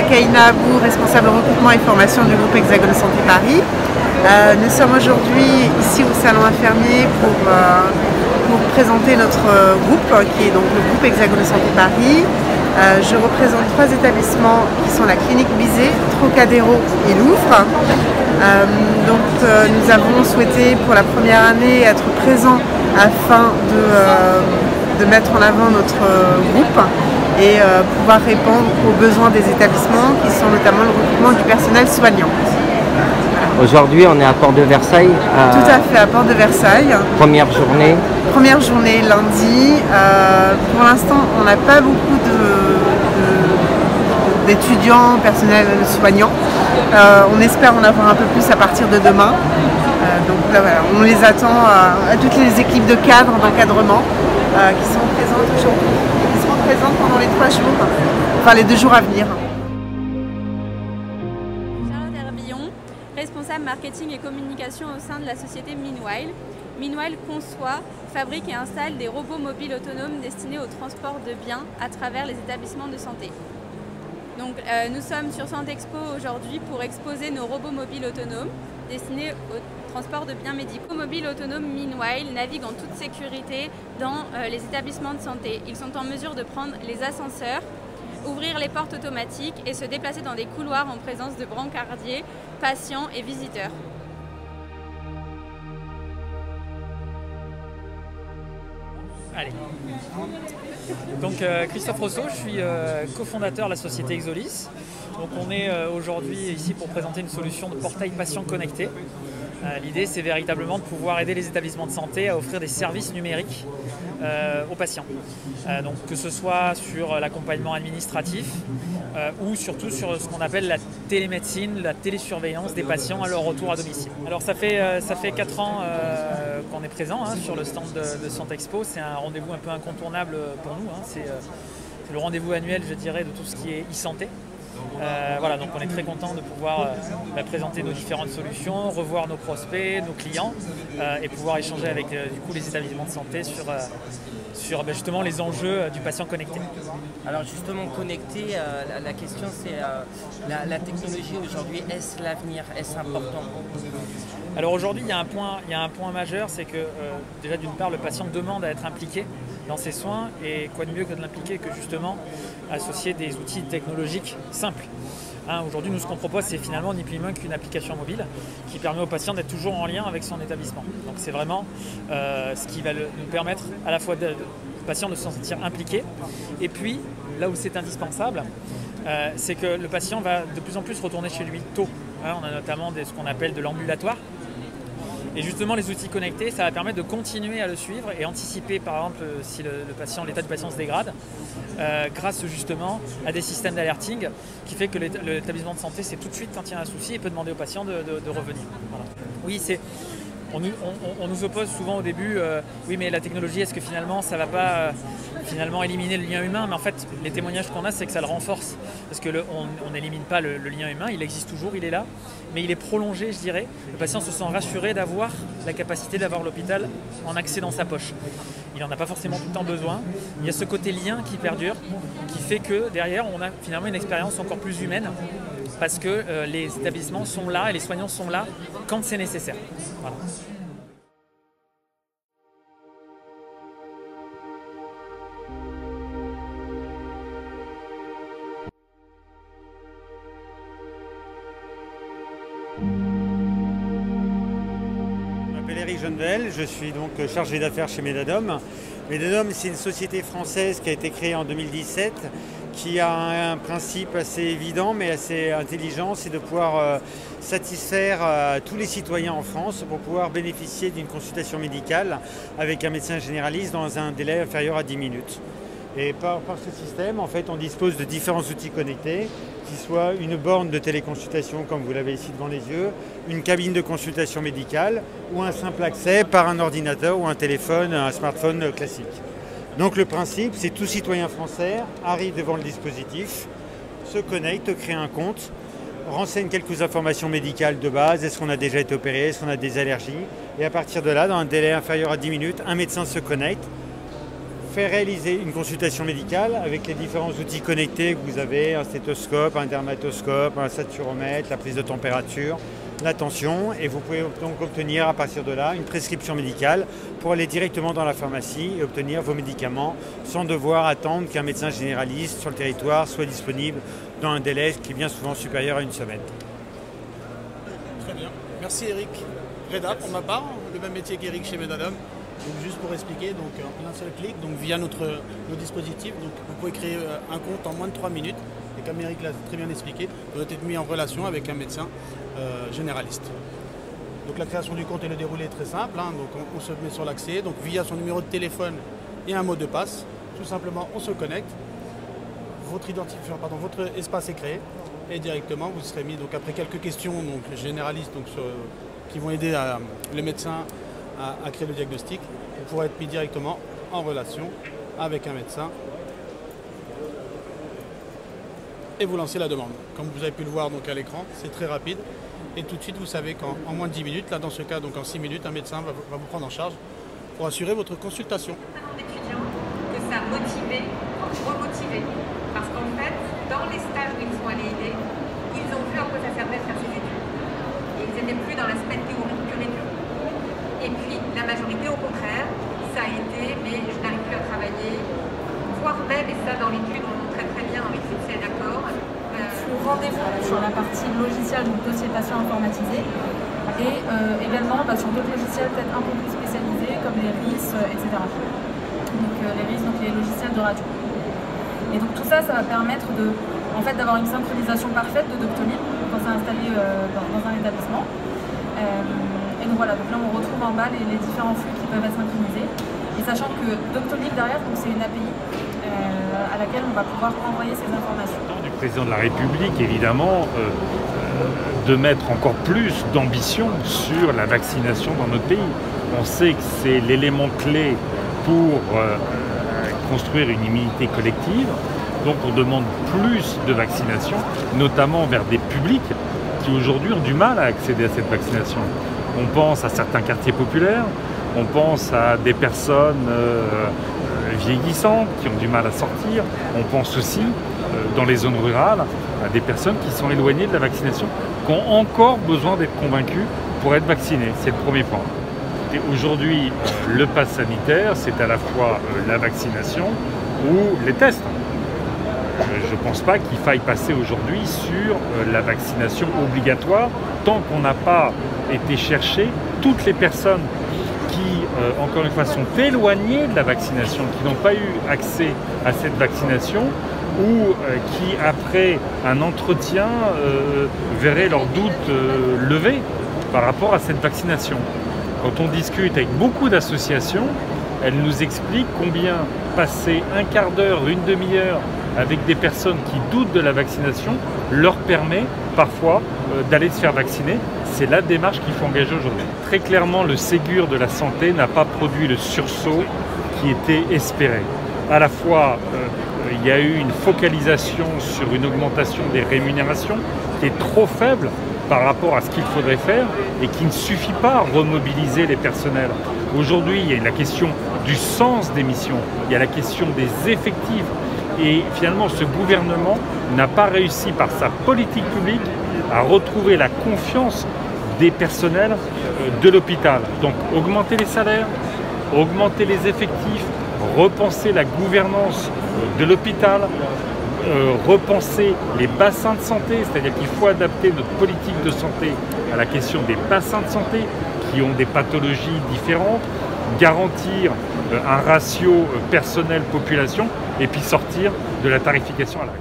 Kaina Abou, responsable recrutement et formation du groupe Hexagone Santé Paris. Nous sommes aujourd'hui ici au Salon Infirmier pour présenter notre groupe, qui est donc le groupe Hexagone Santé Paris. Je représente 3 établissements qui sont la clinique Bizet, Trocadéro et Louvre. Nous avons souhaité pour la première année être présents afin de mettre en avant notre groupe et pouvoir répondre aux besoins des établissements qui sont notamment le recrutement du personnel soignant. Aujourd'hui, on est à Porte de Versailles. Tout à fait, à Porte de Versailles. Première journée. Première journée, lundi. Pour l'instant, on n'a pas beaucoup d'étudiants, personnels soignants. On espère en avoir un peu plus à partir de demain. Donc là, voilà, on les attend à toutes les équipes de cadres, d'encadrement qui sont présentes aujourd'hui, qui seront présentes pendant les 3 jours, enfin les 2 jours à venir. Responsable marketing et communication au sein de la société Meanwhile. Meanwhile conçoit, fabrique et installe des robots mobiles autonomes destinés au transport de biens à travers les établissements de santé. Donc, nous sommes sur Santexpo aujourd'hui pour exposer nos robots mobiles autonomes destinés au transport de biens médicaux. Les mobiles autonomes Meanwhile naviguent en toute sécurité dans les établissements de santé. Ils sont en mesure de prendre les ascenseurs, ouvrir les portes automatiques et se déplacer dans des couloirs en présence de brancardiers, patients et visiteurs. Allez. Donc Christophe Rousseau, je suis cofondateur de la société Exolis. Donc on est aujourd'hui ici pour présenter une solution de portail patient connecté. L'idée, c'est véritablement de pouvoir aider les établissements de santé à offrir des services numériques aux patients. Donc que ce soit sur l'accompagnement administratif ou surtout sur ce qu'on appelle la télémédecine, la télésurveillance des patients à leur retour à domicile. Alors ça fait 4 ans qu'on est présent sur le stand de Santexpo. C'est un rendez-vous un peu incontournable pour nous. C'est le rendez-vous annuel, je dirais, de tout ce qui est e-santé. Voilà, donc on est très content de pouvoir présenter nos différentes solutions, revoir nos prospects, nos clients et pouvoir échanger avec du coup, les établissements de santé sur justement les enjeux du patient connecté. Alors justement connecté, la question c'est la technologie aujourd'hui, est-ce l'avenir, est-ce important? Alors aujourd'hui il y a un point majeur, c'est que déjà d'une part le patient demande à être impliqué dans ses soins et quoi de mieux que de l'impliquer que justement associer des outils technologiques simples. Aujourd'hui, nous, ce qu'on propose, c'est finalement ni plus ni moins qu'une application mobile qui permet au patient d'être toujours en lien avec son établissement. Donc c'est vraiment ce qui va nous permettre à la fois au patient de se sentir impliqué et puis là où c'est indispensable, c'est que le patient va de plus en plus retourner chez lui tôt. On a notamment ce qu'on appelle de l'ambulatoire. Et justement, les outils connectés, ça va permettre de continuer à le suivre et anticiper, par exemple, si l'état du patient se dégrade, grâce justement à des systèmes d'alerting qui fait que l'établissement de santé sait tout de suite quand il y a un souci et peut demander au patient de revenir. Voilà. Oui, on nous oppose souvent au début, oui mais la technologie, est-ce que finalement ça ne va pas finalement éliminer le lien humain? Mais en fait, les témoignages qu'on a, c'est que ça le renforce. Parce que on n'élimine pas le lien humain, il existe toujours, il est là, mais il est prolongé, je dirais. Le patient se sent rassuré d'avoir la capacité d'avoir l'hôpital en accès dans sa poche. Il n'en a pas forcément tout le temps besoin. Il y a ce côté lien qui perdure, qui fait que derrière, on a finalement une expérience encore plus humaine, parce que les établissements sont là et les soignants sont là quand c'est nécessaire. Voilà. Je m'appelle Eric Jeunnevel, je suis donc chargé d'affaires chez Medadom. Medadom, c'est une société française qui a été créée en 2017 qui a un principe assez évident mais assez intelligent, c'est de pouvoir satisfaire tous les citoyens en France pour pouvoir bénéficier d'une consultation médicale avec un médecin généraliste dans un délai inférieur à 10 minutes. Et par ce système, en fait, on dispose de différents outils connectés, qui soient une borne de téléconsultation, comme vous l'avez ici devant les yeux, une cabine de consultation médicale ou un simple accès par un ordinateur ou un téléphone, un smartphone classique. Donc le principe, c'est tout citoyen français arrive devant le dispositif, se connecte, crée un compte, renseigne quelques informations médicales de base, est-ce qu'on a déjà été opéré, est-ce qu'on a des allergies, et à partir de là, dans un délai inférieur à 10 minutes, un médecin se connecte, fait réaliser une consultation médicale avec les différents outils connectés que vous avez, un stéthoscope, un dermatoscope, un saturomètre, la prise de température, la tension, et vous pouvez donc obtenir à partir de là une prescription médicale pour aller directement dans la pharmacie et obtenir vos médicaments sans devoir attendre qu'un médecin généraliste sur le territoire soit disponible dans un délai qui est bien souvent supérieur à une semaine. Très bien. Merci Eric. Reda, pour ma part, le même métier qu'Eric chez Medadom. Donc juste pour expliquer, donc en un seul clic, donc via nos dispositifs, donc vous pouvez créer un compte en moins de 3 minutes. Et comme Eric l'a très bien expliqué, vous êtes mis en relation avec un médecin généraliste. Donc la création du compte et le déroulé est très simple. Hein, donc on se met sur l'accès, donc via son numéro de téléphone et un mot de passe. Tout simplement, on se connecte. Votre identifiant, votre espace est créé et directement vous serez mis. Donc après quelques questions, donc généralistes, donc qui vont aider les médecins à créer le diagnostic, vous pourrez être mis directement en relation avec un médecin et vous lancez la demande. Comme vous avez pu le voir donc à l'écran, c'est très rapide et tout de suite vous savez qu'en moins de 10 minutes, là dans ce cas donc en 6 minutes, un médecin va vous prendre en charge pour assurer votre consultation. D'étudiants que ça a motivé, remotivé, parce qu'en fait, dans les stages où ils sont allés aider, ils ont vu à quoi ça servait de faire ces études. Et ils n'étaient plus dans l'aspect théorique pur et dur. Et puis, la majorité, au contraire, ça a été, mais je n'arrive plus à travailler, voire même, et ça dans l'étude, on montre très bien dans l'étude, c'est d'accord. Rendez-vous sur la partie logiciel, donc dossier patient informatisé, et également sur d'autres logiciels peut-être un peu plus spécialisés, comme les RIS, etc. Donc les RIS, donc les logiciels de radio. Et donc tout ça, ça va permettre d'avoir une synchronisation parfaite de Doctolib quand c'est installé dans un établissement. Et donc voilà, donc là on retrouve en bas les différents flux qui peuvent être synchronisés. Et sachant que Doctolib derrière, c'est une API à laquelle on va pouvoir envoyer ces informations. Du président de la République, évidemment, de mettre encore plus d'ambition sur la vaccination dans notre pays. On sait que c'est l'élément clé pour construire une immunité collective. Donc on demande plus de vaccination, notamment vers des publics qui aujourd'hui ont du mal à accéder à cette vaccination. On pense à certains quartiers populaires, on pense à des personnes vieillissantes qui ont du mal à sortir, on pense aussi dans les zones rurales à des personnes qui sont éloignées de la vaccination, qui ont encore besoin d'être convaincues pour être vaccinées. C'est le premier point. Et aujourd'hui, le pass sanitaire, c'est à la fois la vaccination ou les tests. Je ne pense pas qu'il faille passer aujourd'hui sur la vaccination obligatoire tant qu'on n'a pas été chercher toutes les personnes qui, encore une fois, sont éloignées de la vaccination, qui n'ont pas eu accès à cette vaccination ou qui, après un entretien, verraient leurs doutes levés par rapport à cette vaccination. Quand on discute avec beaucoup d'associations, elles nous expliquent combien passer un quart d'heure, une demi-heure avec des personnes qui doutent de la vaccination leur permet parfois d'aller se faire vacciner. C'est la démarche qu'il faut engager aujourd'hui. Très clairement, le Ségur de la santé n'a pas produit le sursaut qui était espéré. À la fois, il y a eu une focalisation sur une augmentation des rémunérations qui est trop faible par rapport à ce qu'il faudrait faire et qui ne suffit pas à remobiliser les personnels. Aujourd'hui, il y a la question du sens des missions, il y a la question des effectifs. Et finalement, ce gouvernement n'a pas réussi par sa politique publique à retrouver la confiance des personnels de l'hôpital. Donc augmenter les salaires, augmenter les effectifs, repenser la gouvernance de l'hôpital, repenser les bassins de santé, c'est-à-dire qu'il faut adapter notre politique de santé à la question des bassins de santé qui ont des pathologies différentes, garantir un ratio personnel-population et puis sortir de la tarification à l'arrêt.